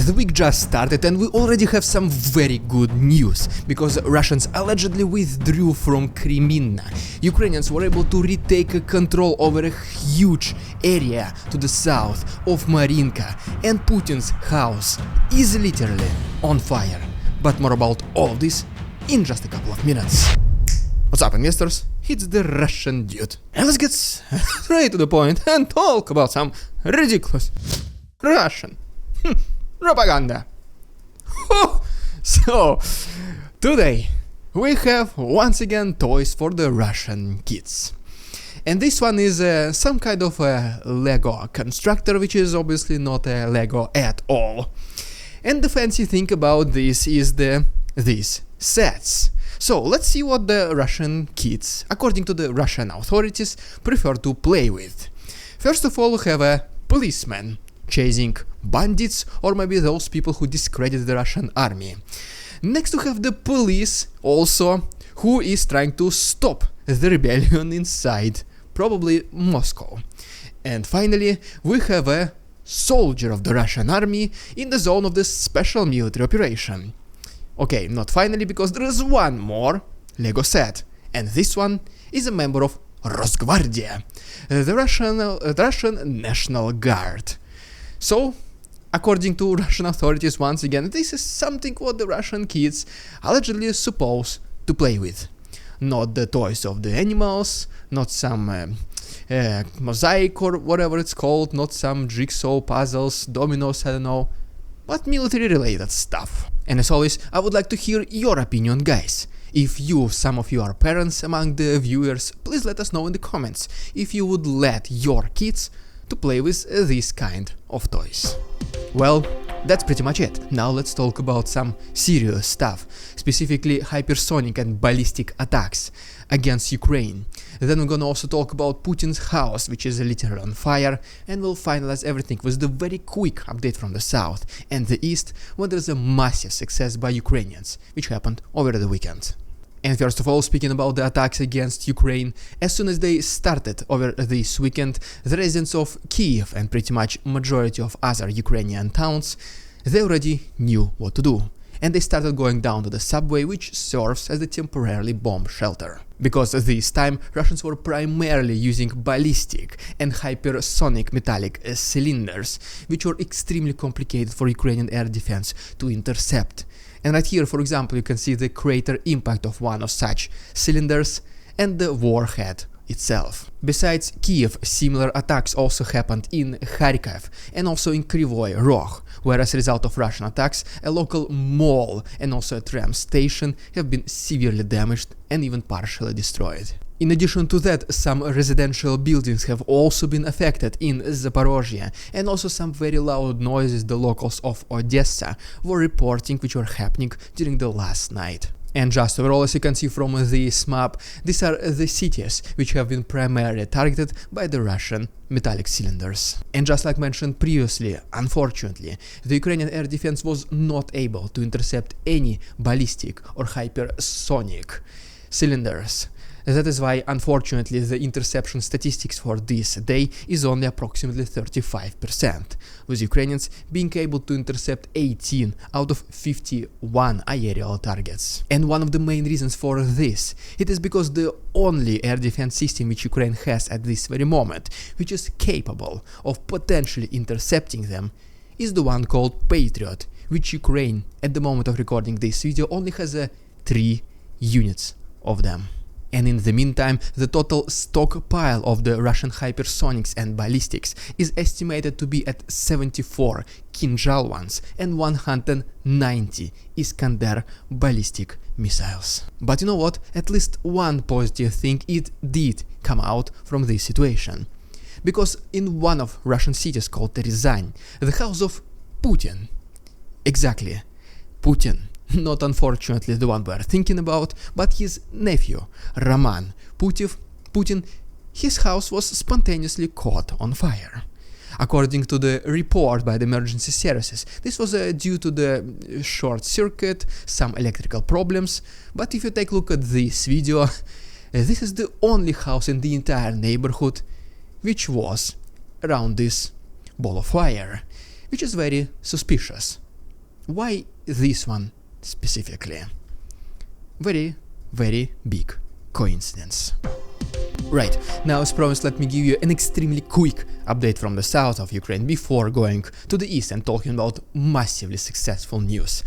The week just started and we already have some very good news, because Russians allegedly withdrew from Kreminna. Ukrainians were able to retake control over a huge area to the south of Maryinka, and Putin's house is literally on fire. But more about all of this in just a couple of minutes. What's up, investors? It's the Russian dude. And let's get straight to the point and talk about some ridiculous Russian propaganda. So, today we have once again toys for the Russian kids. And this one is some kind of a Lego constructor, which is obviously not a Lego at all. And the fancy thing about this is these sets. So let's see what the Russian kids, according to the Russian authorities, prefer to play with. First of all, we have a policeman chasing bandits, or maybe those people who discredit the Russian army. Next we have the police also, who is trying to stop the rebellion inside, probably Moscow. And finally we have a soldier of the Russian army in the zone of the special military operation. Okay, not finally, because there is one more Lego set, and this one is a member of Rosgvardia, the Russian National Guard. So, according to Russian authorities, once again, this is something what the Russian kids allegedly supposed to play with. Not the toys of the animals, not some mosaic or whatever it's called, not some jigsaw puzzles, dominoes, I don't know, but military related stuff. And as always, I would like to hear your opinion, guys. If some of you are parents among the viewers, please let us know in the comments if you would let your kids to play with this kind of toys. Well, that's pretty much it. Now let's talk about some serious stuff, specifically hypersonic and ballistic attacks against Ukraine. Then we're gonna also talk about Putin's house, which is literally on fire, and we'll finalize everything with the very quick update from the south and the east, where there's a massive success by Ukrainians, which happened over the weekend. And first of all, speaking about the attacks against Ukraine, as soon as they started over this weekend, the residents of Kiev and pretty much majority of other Ukrainian towns, they already knew what to do. And they started going down to the subway, which serves as a temporarily bomb shelter. Because this time Russians were primarily using ballistic and hypersonic metallic cylinders, which were extremely complicated for Ukrainian air defense to intercept. And right here, for example, you can see the crater impact of one of such cylinders and the warhead itself. Besides Kiev, similar attacks also happened in Kharkiv and also in Kryvyi Rog, where as a result of Russian attacks, a local mall and also a tram station have been severely damaged and even partially destroyed. In addition to that, some residential buildings have also been affected in Zaporozhye, and also some very loud noises the locals of Odessa were reporting, which were happening during the last night. And just overall, as you can see from this map, these are the cities which have been primarily targeted by the Russian metallic cylinders. And just like mentioned previously, unfortunately, the Ukrainian air defense was not able to intercept any ballistic or hypersonic cylinders. That is why, unfortunately, the interception statistics for this day is only approximately 35%, with Ukrainians being able to intercept 18 out of 51 aerial targets. And one of the main reasons for this, it is because the only air defense system which Ukraine has at this very moment, which is capable of potentially intercepting them, is the one called Patriot, which Ukraine, at the moment of recording this video, only has 3 units of them. And in the meantime, the total stockpile of the Russian hypersonics and ballistics is estimated to be at 74 Kinjal ones and 190 Iskander ballistic missiles. But you know what? At least one positive thing it did come out from this situation. Because in one of Russian cities called Ryazan, the house of Putin, exactly, Putin, not unfortunately the one we are thinking about, but his nephew, Roman Putin, his house was spontaneously caught on fire. According to the report by the emergency services, this was due to the short circuit, some electrical problems, but if you take a look at this video, this is the only house in the entire neighborhood which was around this ball of fire, which is very suspicious. Why this one specifically? Very, very big coincidence. Right, now as promised, let me give you an extremely quick update from the south of Ukraine before going to the east and talking about massively successful news.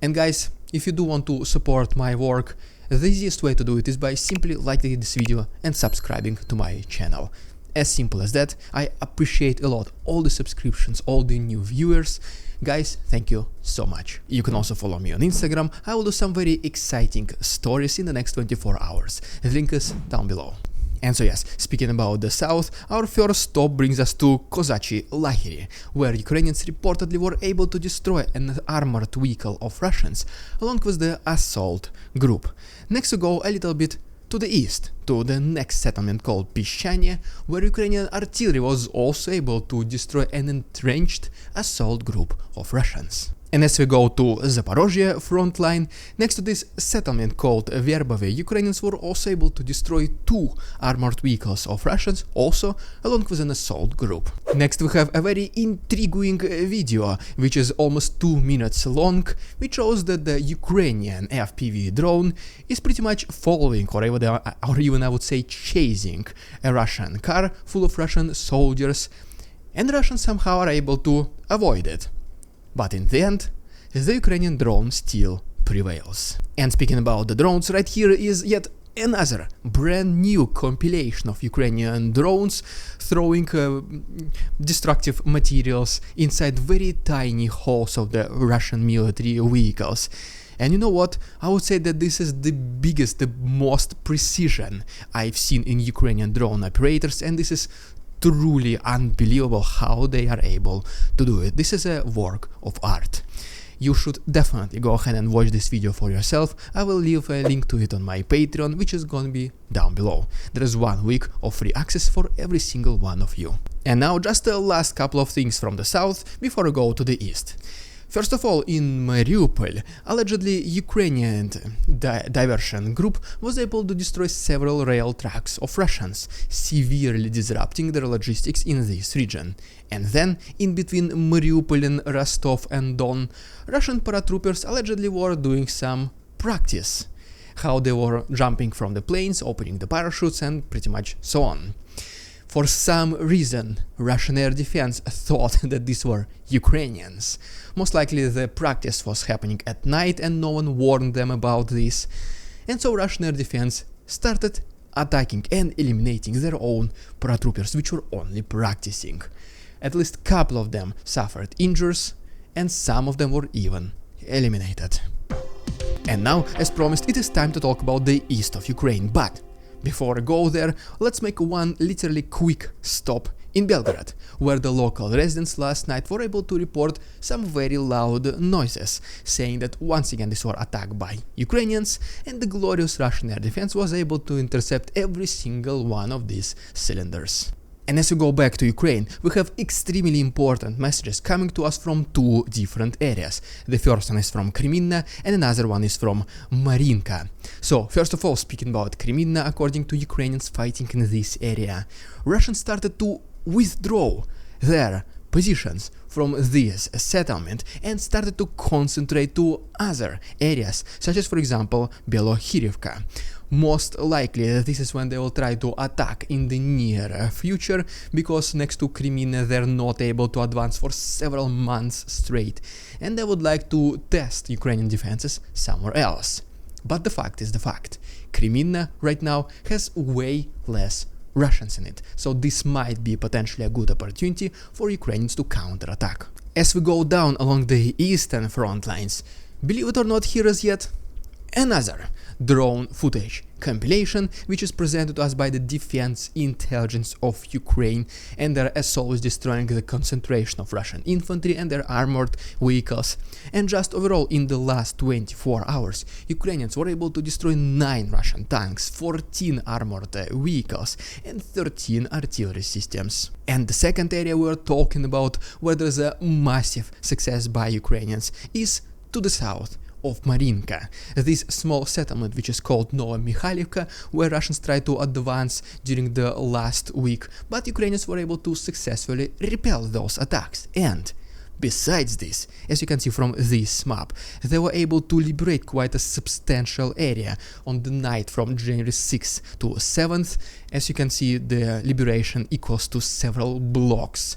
And guys, if you do want to support my work, the easiest way to do it is by simply liking this video and subscribing to my channel. As simple as that. I appreciate a lot all the subscriptions, all the new viewers. Guys, thank you so much. You can also follow me on Instagram. I will do some very exciting stories in the next 24 hours. The link is down below. And so yes, speaking about the south, our first stop brings us to Kozachi Lahiri, where Ukrainians reportedly were able to destroy an armored vehicle of Russians, along with the assault group. Next we go a little bit to the east, to the next settlement called Pishchanie, where Ukrainian artillery was also able to destroy an entrenched assault group of Russians. And as we go to Zaporozhye front line, next to this settlement called Verbove, Ukrainians were also able to destroy 2 armored vehicles of Russians, also along with an assault group. Next we have a very intriguing video, which is almost 2 minutes long, which shows that the Ukrainian FPV drone is pretty much following, or even I would say chasing, a Russian car full of Russian soldiers, and the Russians somehow are able to avoid it. But in the end, the Ukrainian drone still prevails. And speaking about the drones, right here is yet another brand new compilation of Ukrainian drones throwing destructive materials inside very tiny holes of the Russian military vehicles. And you know what? I would say that this is the biggest, the most precision I've seen in Ukrainian drone operators, and this is truly unbelievable how they are able to do it. This is a work of art. You should definitely go ahead and watch this video for yourself. I will leave a link to it on my Patreon, which is gonna be down below. There is 1 week of free access for every single one of you. And now just the last couple of things from the south before I go to the east. First of all, in Mariupol, allegedly Ukrainian diversion group was able to destroy several rail tracks of Russians, severely disrupting their logistics in this region. And then, in between Mariupol and Rostov-on-Don, Russian paratroopers allegedly were doing some practice. How they were jumping from the planes, opening the parachutes, and pretty much so on. For some reason, Russian air defense thought that these were Ukrainians. Most likely the practice was happening at night and no one warned them about this. And so Russian air defense started attacking and eliminating their own paratroopers, which were only practicing. At least a couple of them suffered injuries, and some of them were even eliminated. And now, as promised, it is time to talk about the east of Ukraine, but before I go there, let's make one literally quick stop in Belgrade, where the local residents last night were able to report some very loud noises, saying that once again these were attacked by Ukrainians, and the glorious Russian air defense was able to intercept every single one of these cylinders. And as we go back to Ukraine, we have extremely important messages coming to us from 2 different areas. The first one is from Kreminna and another one is from Maryinka. So, first of all, speaking about Kreminna, according to Ukrainians fighting in this area, Russians started to withdraw their positions from this settlement and started to concentrate to other areas, such as, for example, Belohirivka. Most likely this is when they will try to attack in the near future, because next to Kreminna they're not able to advance for several months straight, and they would like to test Ukrainian defenses somewhere else. But the fact is the fact. Kreminna right now has way less Russians in it, so this might be potentially a good opportunity for Ukrainians to counterattack. As we go down along the eastern front lines, believe it or not, here is yet another drone footage compilation, which is presented to us by the Defense Intelligence of Ukraine, and they're as always destroying the concentration of Russian infantry and their armored vehicles. And just overall, in the last 24 hours, Ukrainians were able to destroy 9 Russian tanks, 14 armored vehicles, and 13 artillery systems. And the second area we're talking about, where there's a massive success by Ukrainians, is to the south of Maryinka, this small settlement which is called Nova Mikhailivka, where Russians tried to advance during the last week, but Ukrainians were able to successfully repel those attacks. And Besides this, as you can see from this map, they were able to liberate quite a substantial area on the night from January 6th to 7th. As you can see, the liberation equals to several blocks.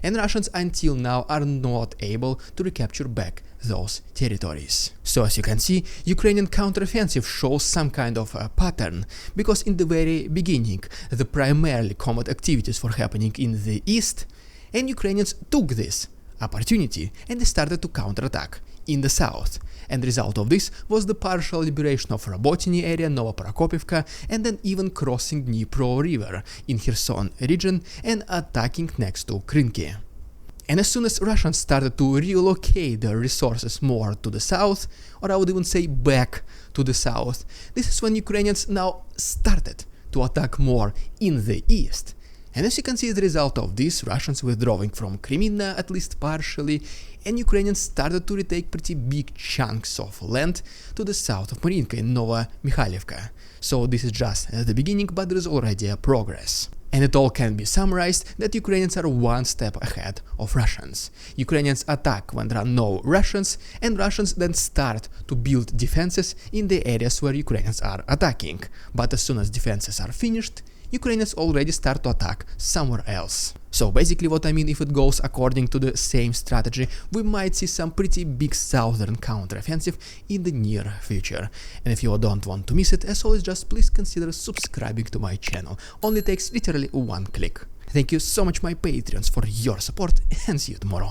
And Russians until now are not able to recapture back those territories. So as you can see, Ukrainian counteroffensive shows some kind of a pattern, because in the very beginning the primarily combat activities were happening in the east, and Ukrainians took this opportunity and they started to counterattack in the south. And the result of this was the partial liberation of Robotyny area, Novoprokopivka, and then even crossing Dnipro river in Kherson region and attacking next to Krinky. And as soon as Russians started to relocate their resources more to the south, or I would even say back to the south, this is when Ukrainians now started to attack more in the east. And as you can see, the result of this, Russians withdrawing from Kreminna, at least partially, and Ukrainians started to retake pretty big chunks of land to the south of Maryinka in Novomikhailivka. So this is just the beginning, but there is already a progress. And it all can be summarized that Ukrainians are one step ahead of Russians. Ukrainians attack when there are no Russians, and Russians then start to build defenses in the areas where Ukrainians are attacking. But as soon as defenses are finished, Ukrainians already start to attack somewhere else. So basically what I mean, if it goes according to the same strategy, we might see some pretty big southern counteroffensive in the near future. And if you don't want to miss it, as always, just please consider subscribing to my channel. Only takes literally one click. Thank you so much my Patreons for your support, and see you tomorrow.